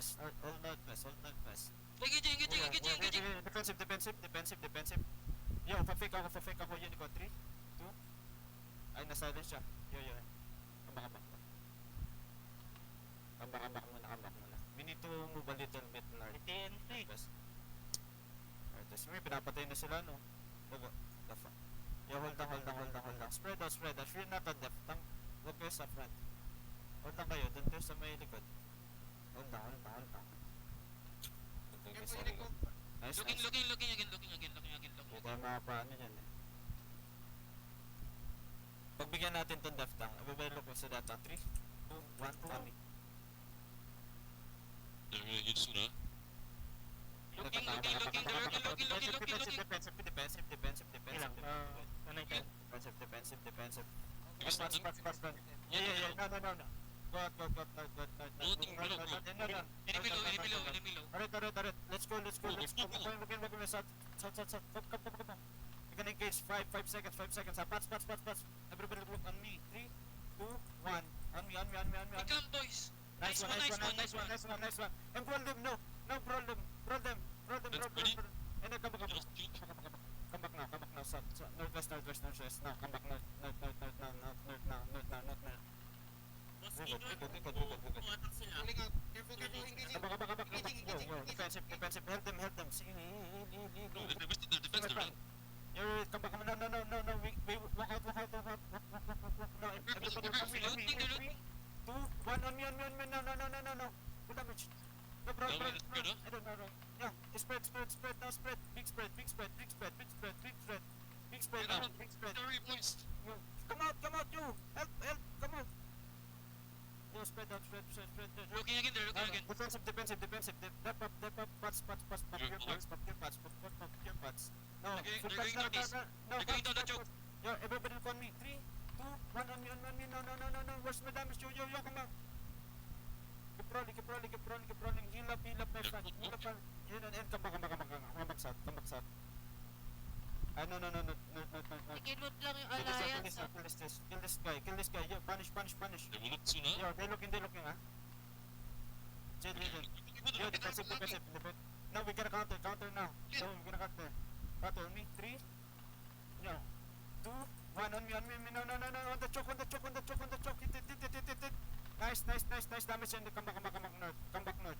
northwest. All northwest, all northwest. Engaging. Defensive. Yo, pa-fake ako yun, ikaw, 3, 2. Ay, na-silence siya. Yo. Kambak muna. We need to move a little bit north. TNC. Alright, tapos may pinapatay na sila, no? Logo, the front. Yo, hold lang. Spread out. If you're not on left, huwag kayo sa front. Hold lang kayo, dun kayo sa may likod. Hold lang. Okay, sa likod. Nice. Looking again. Hindi tayo makapaano yan eh. Pagbigyan natin tong left tank, ababalo ko sa data. 3, 2, 1, kami. They're gonna get soon, huh? Looking. Defensive. Give us Pass. nothing. Yeah. No. Go out. Loading, below. Enemy low. Alright. Let's go. We're gonna start. Come. We're gonna engage. 5 seconds. Pass. Everybody look on me. 3, 2, 1. On me. Come, boys. Nice one. And roll them. No, roll them. And then come back. Come back now. South. Northwest. Now, come back north. We're good. Come back. Yo. Defensive. Help them. See, No, they're wasting their defense, they're right. Yo, come back. No. We walk out. No, everybody on me. 3, 2, 1 on me. No. Good damage. No, bro. I don't know. Yeah, spread. Now spread. Big spread. They're replaced. Yo, come out, you. Help, come out. Yo, spread out. Looking again. Defensive. Dep up. Pots. Pop your pots. No, They're full going pots, northeast. no. They're going down the choke. Yo, everybody look on me. 3, 2, 1 on me. No. Where's my damage? Yo, come on. Keep rolling. Heal up, my friend. Heal up, and come back south. No. Nakiloot lang yung Kill alliance. this guy. Yo, punish. They will look soon, huh? Yo, they're looking, huh? Chill. Yo, defensive. No, we gotta counter now. So, we're gonna counter on me. 3, 2, 1 on me. No. On the choke. Hit. Nice damage and come back north. Come back north.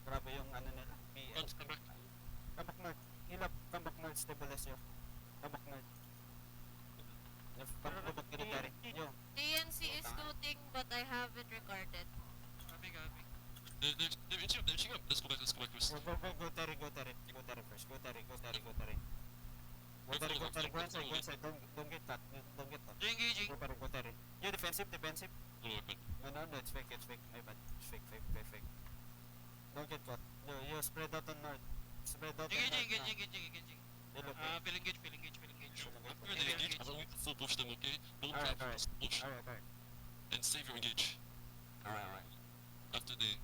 Grabe yung ano nila. Front, come back. Come back north. Heal up. Come back north. Stabilize yo. Come back north. Come back military. Yo. TNC is looting but I haven't recorded. Copy. They're inching up. Let's go back, Chris. Go Terry first. Go Terry. Go inside. Don't get caught. They're engaging. Go Terry. Yo, defensive. No weapon. No, it's fake. My bad. It's fake. Don't get caught. Yo, spread out on north. Engaging. They look Feel engage. After they engage, I want to full push them, okay? Don't Alright. trap, just push. Alright. And save your engage. Alright. After they...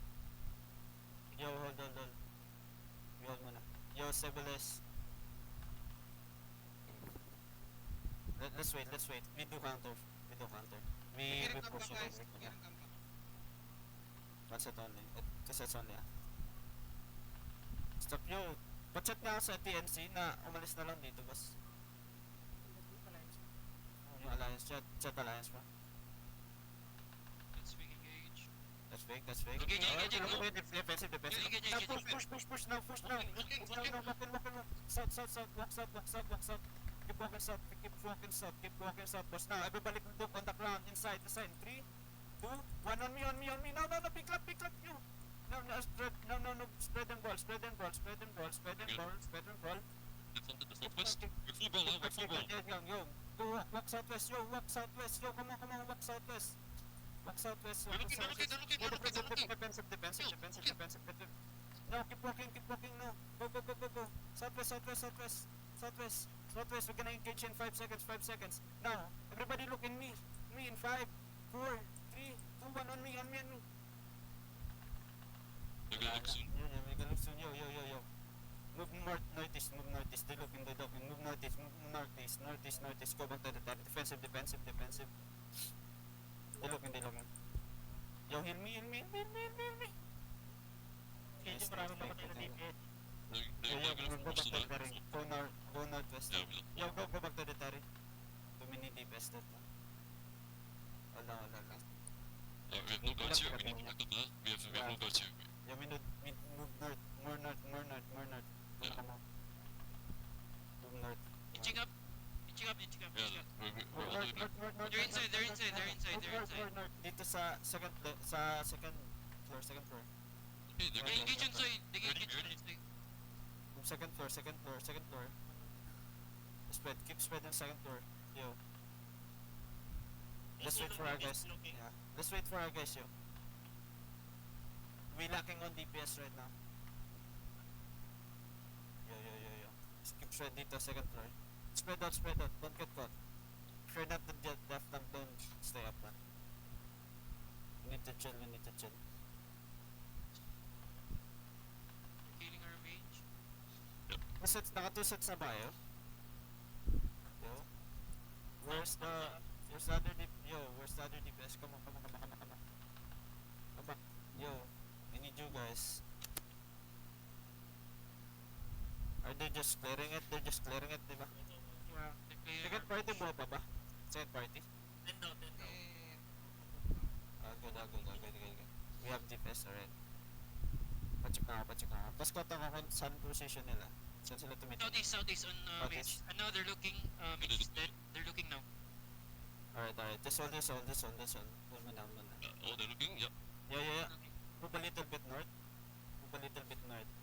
Yo, hold on. Hold muna. Yo, Civilis. Let's wait. We do counter. We push it. One set only. 2 sets only, ah. Stop yo. Pachat nga ako sa TNC na umalis na lang dito, boss. Yung alliance, chat alliance pa. Let's big engage. That's fake. Engage. Defensive. Engage. Now push now. Walk. South. Walk south. Keep walking south. Boss now, everybody look on the ground, inside the sign. 3, 2, 1 on me. No, pick up you. No, spread and ball. It's on the southwest. We're full ball, huh? We're full ball. Yo, go walk southwest. Yo, come on, walk southwest. They're looking. Defensive. No, keep walking, no. Go. Southwest. We're gonna engage in 5 seconds. Now, everybody look in me. Me in 5, 4, 3, 2, 1 on me. They're gonna look soon. Yeah, we're gonna look soon. Yo. Move northeast. They're looking. Move northeast. Go back to the top. Defensive. They're looking. Yo, heal me, heal me, heal me, heal me, heal me. Medyo marami na patay na DPS. Yo, yo, They're gonna go back push to to the terrain. Go northwest. Yeah, we Yo, go back to the terrain. Too many DPS that na. Wala. we have no guards here. We need to back up that. We have no guards here. Yo, we need move north. More north. Yeah. Come on. Move north. Inching up. Inching up. Yeah, we're all the way back. They're inside. North. Dito sa second floor. Okay, they're They gonna engage inside. They Ready, engage ready. inside. From second floor. Keep spreading second floor. Yo. Let's wait for our guys. Yeah. Let's wait for our guys, yo. We lacking on DPS right now. Yo. Just keep spread dito, second floor. Spread out. Don't get caught. If you're not the left tank, don't stay up, man. We need to chill. Killing our mage. Naka 2 sets na ba, yo? Yo? Where's the other DPS? Come on. Come back. Yo, I need you guys. Are they just clearing it? They're just clearing it, diba? Yeah. They're clearing Second our party mage. mo pa ba? Second party? 10 down. Eh, Good. We have DPS already. Pacheck na ako. Tapos kota ko kung saan position nila. Saan sila tumitin? Southeast on mage. Southeast. And now they're looking. Mage is dead. They're looking now. Alright. Just hold this one. Hold mo down. Oh, they're looking. Yep. Yeah. Okay. Move a little bit north.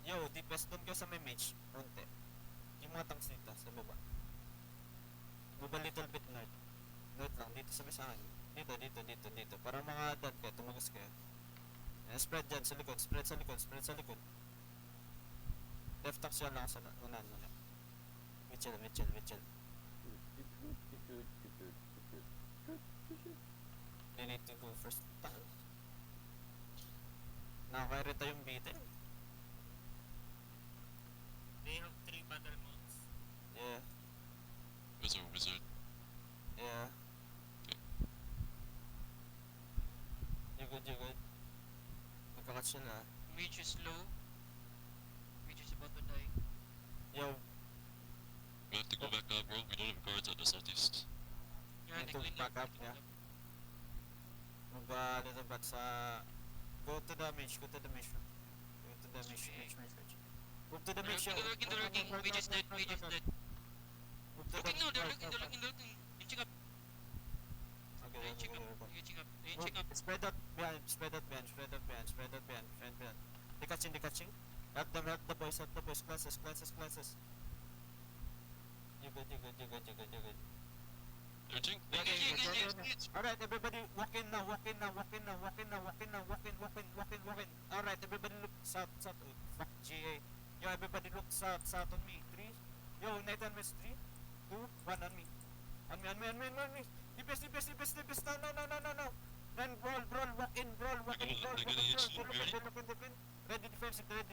Yo, DPS doon ka sa may mage. Konti. Yung mga tanks dito sa baba. Move a little bit north. North lang. Dito sa may sa akin. Dito. Para mga dad kayo. Tumagas kayo. Ayan, spread dyan sa likod. Spread sa likod. Left tanks yan lang sa unahan mo na. Mitchell. They need to go first. Nakakairita yung beating. They have 3 battle modes. Yeah. Wizard. Yeah. You good. Nagkakat sila. Mage is low. Mage is about to die. Yo, We have to go back up, bro. We don't have guards at the southeast. Yeah, Need they to cleaned back up, they cleaned yeah. Move a little bit sa... Go to the mage. Move to the mage. Move to the mage, yo. They're looking. Mage is dead. Move to the Looking now. They're north. looking. Inching up. Okay. They're inching up. Spread out behind. Friend. They catching. Help the boys. Classes. You good. They're jink. Alright, everybody walk in now. Alright, everybody look south. Oh, fuck GA. Yo, everybody look south on me. 3. Yo, Nathan West 3, 2, 1 on me. On me. DPS. No. Then brawl, walk in. They're gonna hit you. Ready? Ready defensive. Ready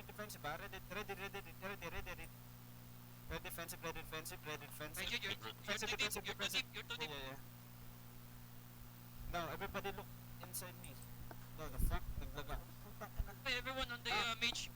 defensive. Mage, you're too deep. Yeah. No, everybody look inside me. No, the fuck? Naglag ako. Putang ina. Everyone on the mage.